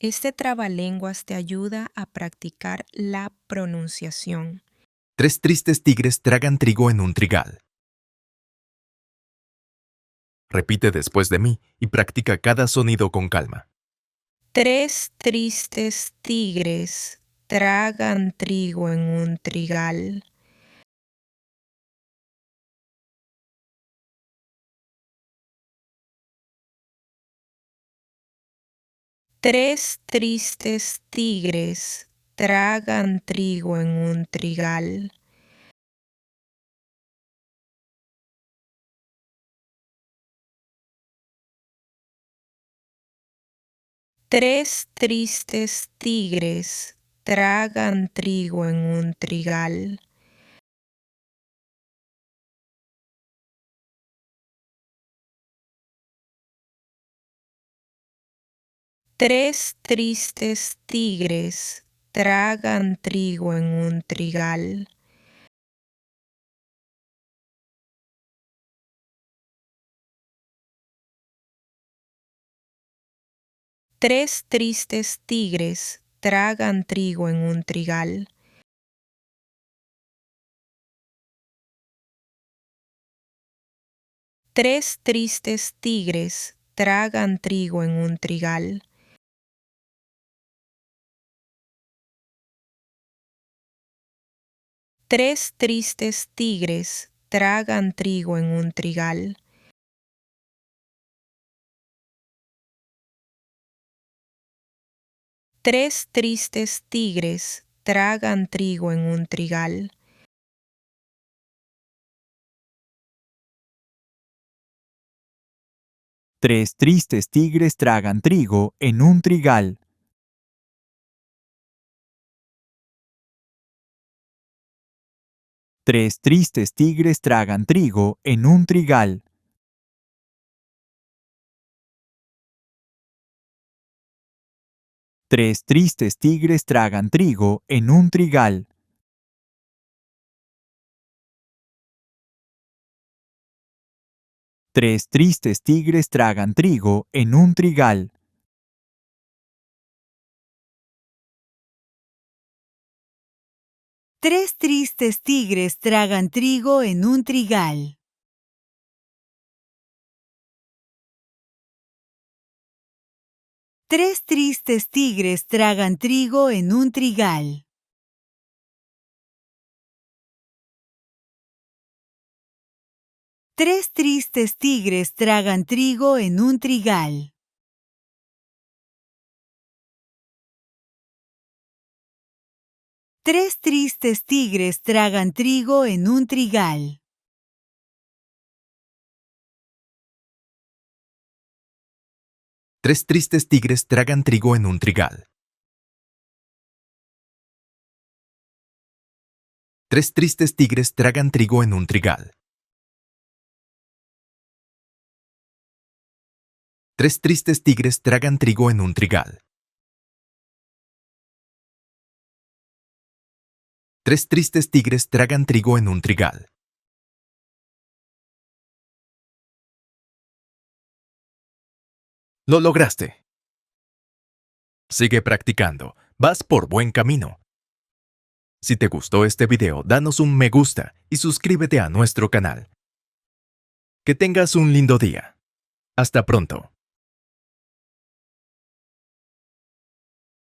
Este trabalenguas te ayuda a practicar la pronunciación. Tres tristes tigres tragan trigo en un trigal. Repite después de mí y practica cada sonido con calma. Tres tristes tigres tragan trigo en un trigal. Tres tristes tigres tragan trigo en un trigal. Tres tristes tigres tragan trigo en un trigal. Tres tristes tigres tragan trigo en un trigal. Tres tristes tigres tragan trigo en un trigal. Tres tristes tigres tragan trigo en un trigal. Tres tristes tigres tragan trigo en un trigal. Tres tristes tigres tragan trigo en un trigal. Tres tristes tigres tragan trigo en un trigal. Tres tristes tigres tragan trigo en un trigal. Tres tristes tigres tragan trigo en un trigal. Tres tristes tigres tragan trigo en un trigal. Tres tristes tigres tragan trigo en un trigal. Tres tristes tigres tragan trigo en un trigal. Tres tristes tigres tragan trigo en un trigal. Tres tristes tigres tragan trigo en un trigal. Tres tristes tigres tragan trigo en un trigal. Tres tristes tigres tragan trigo en un trigal. Tres tristes tigres tragan trigo en un trigal. Tres tristes tigres tragan trigo en un trigal. ¡Lo lograste! Sigue practicando. Vas por buen camino. Si te gustó este video, danos un me gusta y suscríbete a nuestro canal. Que tengas un lindo día. Hasta pronto.